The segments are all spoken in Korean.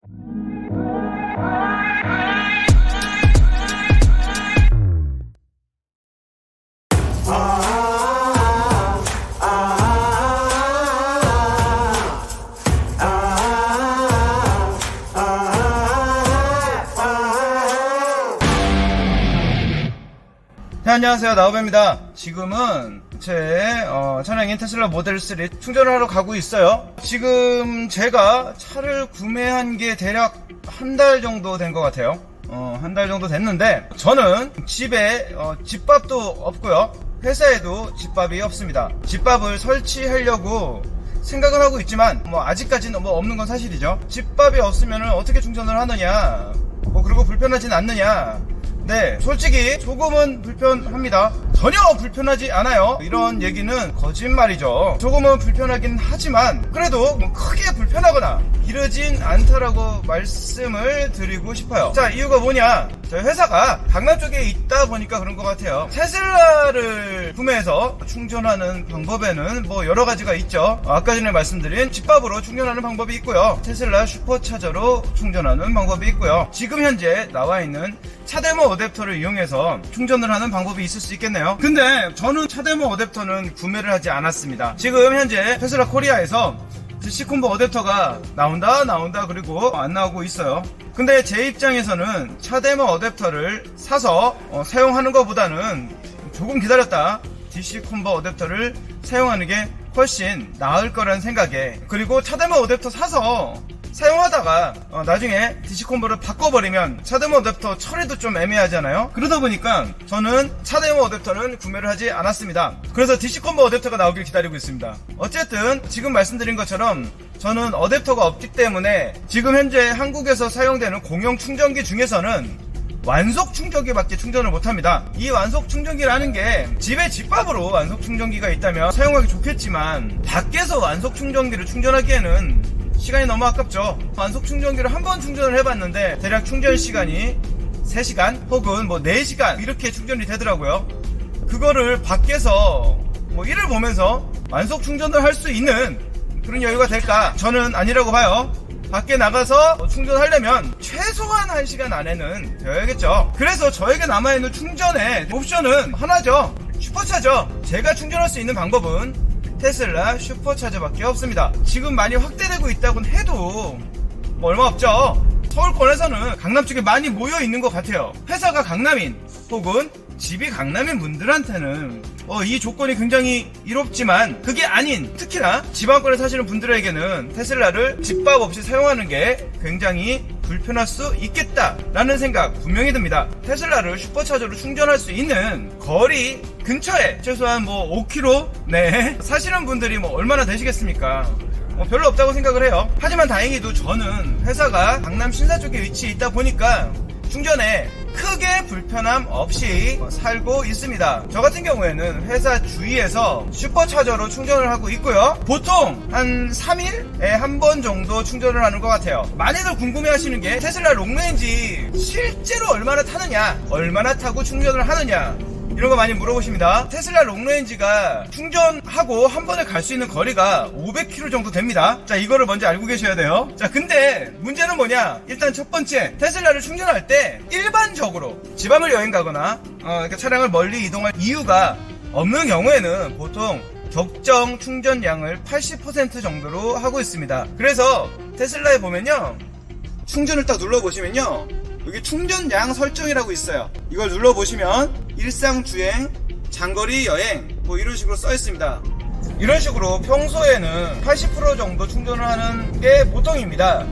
네, 안녕하세요, 나우베입니다. 지금은 제 차량인 테슬라 모델 3 충전을 하러 가고 있어요. 지금 제가 차를 구매한 게 대략 한 달 정도 된 것 같아요. 한 달 정도 됐는데 저는 집에 집밥도 없고요, 회사에도 집밥이 없습니다. 집밥을 설치하려고 생각은 하고 있지만 아직까지는 없는 건 사실이죠. 집밥이 없으면 어떻게 충전을 하느냐, 그리고 불편하진 않느냐. 네, 솔직히 조금은 불편합니다. 전혀 불편하지 않아요. 이런 얘기는 거짓말이죠. 조금은 불편하긴 하지만 그래도 크게 불편하거나 이러진 않다라고 말씀을 드리고 싶어요. 자, 이유가 뭐냐, 저희 회사가 강남 쪽에 있다 보니까 그런 것 같아요. 테슬라를 구매해서 충전하는 방법에는 여러 가지가 있죠. 아까 전에 말씀드린 집밥으로 충전하는 방법이 있고요, 테슬라 슈퍼차저로 충전하는 방법이 있고요, 지금 현재 나와 있는 차데모 어댑터를 이용해서 충전을 하는 방법이 있을 수 있겠네요. 근데 저는 차데모 어댑터는 구매를 하지 않았습니다. 지금 현재 테슬라 코리아에서 DC 콤보 어댑터가 나온다 그리고 안 나오고 있어요. 근데 제 입장에서는 차데모 어댑터를 사서 사용하는 것보다는 조금 기다렸다 DC 콤보 어댑터를 사용하는 게 훨씬 나을 거라는 생각에, 그리고 차데모 어댑터 사서 사용하다가 나중에 DC 콤보를 바꿔버리면 차데모 어댑터 처리도 좀 애매하잖아요. 그러다 보니까 저는 차데모 어댑터는 구매를 하지 않았습니다. 그래서 DC 콤보 어댑터가 나오길 기다리고 있습니다. 어쨌든 지금 말씀드린 것처럼 저는 어댑터가 없기 때문에 지금 현재 한국에서 사용되는 공용 충전기 중에서는 완속 충전기밖에 충전을 못합니다. 이 완속 충전기라는 게 집에 집밥으로 완속 충전기가 있다면 사용하기 좋겠지만 밖에서 완속 충전기를 충전하기에는 시간이 너무 아깝죠. 완속 충전기를 한 번 충전을 해봤는데 대략 충전 시간이 3시간 혹은 4시간 이렇게 충전이 되더라고요. 그거를 밖에서 일을 보면서 완속 충전을 할 수 있는 그런 여유가 될까? 저는 아니라고 봐요. 밖에 나가서 충전하려면 최소한 1시간 안에는 되어야겠죠. 그래서 저에게 남아있는 충전의 옵션은 하나죠, 슈퍼차저. 제가 충전할 수 있는 방법은 테슬라 슈퍼차저밖에 없습니다. 지금 많이 확대되고 있다곤 해도 얼마 없죠. 서울권에서는 강남 쪽에 많이 모여 있는 것 같아요. 회사가 강남인 혹은 집이 강남인 분들한테는 이 조건이 굉장히 이롭지만 그게 아닌, 특히나 지방권에 사시는 분들에게는 테슬라를 집밥 없이 사용하는 게 굉장히 불편할 수 있겠다라는 생각 분명히 듭니다. 테슬라를 슈퍼차저로 충전할 수 있는 거리 근처에 최소한 5km 사시는 분들이 얼마나 되시겠습니까? 별로 없다고 생각을 해요. 하지만 다행히도 저는 회사가 강남 신사 쪽에 위치해 있다 보니까 충전에 크게 불편함 없이 살고 있습니다. 저 같은 경우에는 회사 주위에서 슈퍼차저로 충전을 하고 있고요, 보통 한 3일에 한 번 정도 충전을 하는 것 같아요. 많이들 궁금해 하시는 게 테슬라 롱레인지 실제로 얼마나 타느냐, 얼마나 타고 충전을 하느냐, 이런 거 많이 물어보십니다. 테슬라 롱레인지가 충전하고 한 번에 갈 수 있는 거리가 500km 정도 됩니다. 자, 이거를 먼저 알고 계셔야 돼요. 자, 근데 문제는 뭐냐, 일단 첫 번째, 테슬라를 충전할 때 일반적으로 지방을 여행 가거나 차량을 멀리 이동할 이유가 없는 경우에는 보통 적정 충전량을 80% 정도로 하고 있습니다. 그래서 테슬라에 보면요, 충전을 딱 눌러보시면요, 여기 충전량 설정이라고 있어요. 이걸 눌러보시면 일상주행, 장거리 여행 이런 식으로 써 있습니다. 이런 식으로 평소에는 80% 정도 충전을 하는 게 보통입니다.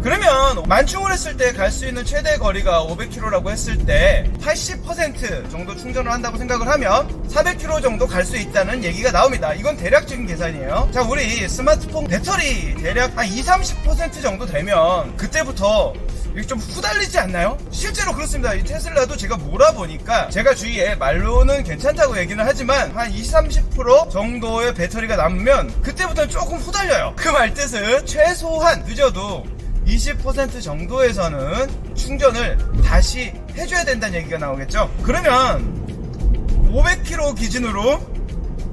그러면 만충을 했을 때 갈 수 있는 최대 거리가 500km라고 했을 때 80% 정도 충전을 한다고 생각을 하면 400km 정도 갈 수 있다는 얘기가 나옵니다. 이건 대략적인 계산이에요. 자, 우리 스마트폰 배터리 대략 한 20-30% 정도 되면 그때부터 이게 좀 후달리지 않나요? 실제로 그렇습니다. 이 테슬라도 제가 몰아보니까 제가 주위에 말로는 괜찮다고 얘기는 하지만 한 20-30% 정도의 배터리가 남으면 그때부터는 조금 후달려요. 그 말 뜻은 최소한 늦어도 20% 정도에서는 충전을 다시 해줘야 된다는 얘기가 나오겠죠. 그러면 500km 기준으로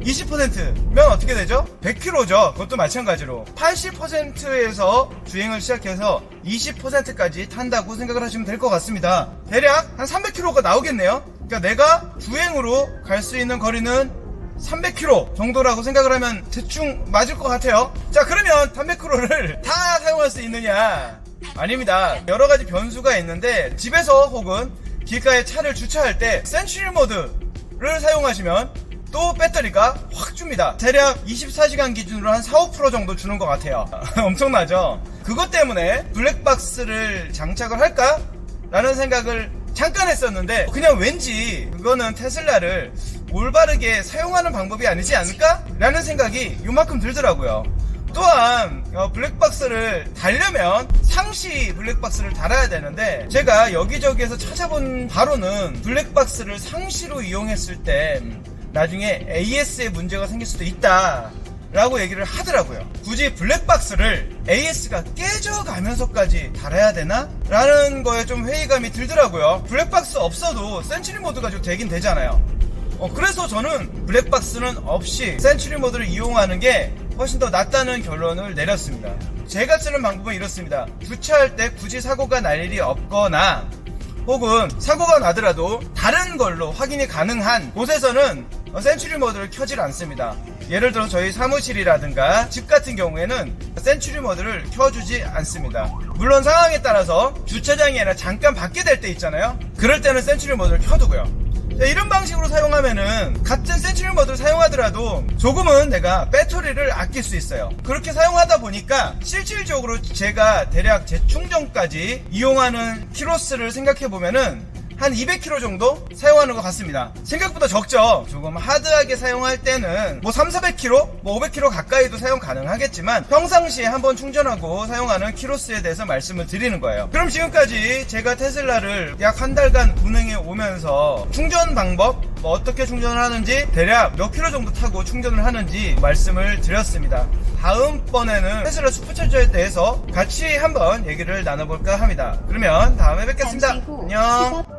20%면 어떻게 되죠? 100km죠. 그것도 마찬가지로 80%에서 주행을 시작해서 20%까지 탄다고 생각을 하시면 될 것 같습니다. 대략 한 300km가 나오겠네요. 그러니까 내가 주행으로 갈 수 있는 거리는 300km 정도라고 생각을 하면 대충 맞을 것 같아요. 자, 그러면 300km를 다 사용할 수 있느냐? 아닙니다. 여러 가지 변수가 있는데 집에서 혹은 길가에 차를 주차할 때 센츄리 모드를 사용하시면 또 배터리가 확 줍니다. 대략 24시간 기준으로 한 4~5% 정도 주는 것 같아요. 엄청나죠? 그것 때문에 블랙박스를 장착을 할까? 라는 생각을 잠깐 했었는데 그냥 왠지 그거는 테슬라를 올바르게 사용하는 방법이 아니지 않을까? 라는 생각이 요만큼 들더라고요. 또한 블랙박스를 달려면 상시 블랙박스를 달아야 되는데 제가 여기저기에서 찾아본 바로는 블랙박스를 상시로 이용했을 때 나중에 AS에 문제가 생길 수도 있다 라고 얘기를 하더라고요. 굳이 블랙박스를 AS가 깨져가면서까지 달아야 되나? 라는 거에 좀 회의감이 들더라고요. 블랙박스 없어도 센츄리 모드 가지고 되긴 되잖아요. 그래서 저는 블랙박스는 없이 센츄리 모드를 이용하는 게 훨씬 더 낫다는 결론을 내렸습니다. 제가 쓰는 방법은 이렇습니다. 주차할 때 굳이 사고가 날 일이 없거나 혹은 사고가 나더라도 다른 걸로 확인이 가능한 곳에서는 센츄리 모드를 켜질 않습니다. 예를 들어 저희 사무실이라든가 집 같은 경우에는 센츄리 모드를 켜주지 않습니다. 물론 상황에 따라서 주차장이 아니라 잠깐 밖에 될 때 있잖아요. 그럴 때는 센츄리 모드를 켜두고요. 이런 방식으로 사용하면은 같은 센츄리 모드를 사용하더라도 조금은 내가 배터리를 아낄 수 있어요. 그렇게 사용하다 보니까 실질적으로 제가 대략 재충전까지 이용하는 키로수를 생각해보면은 한 200km 정도 사용하는 것 같습니다. 생각보다 적죠. 조금 하드하게 사용할 때는 뭐 300~400km, 500km 가까이도 사용 가능하겠지만 평상시에 한번 충전하고 사용하는 키로수에 대해서 말씀을 드리는 거예요. 그럼 지금까지 제가 테슬라를 약 한 달간 운행해 오면서 충전 방법, 뭐 어떻게 충전을 하는지, 대략 몇 킬로 정도 타고 충전을 하는지 말씀을 드렸습니다. 다음번에는 테슬라 슈퍼차저에 대해서 같이 한번 얘기를 나눠볼까 합니다. 그러면 다음에 뵙겠습니다. 안녕.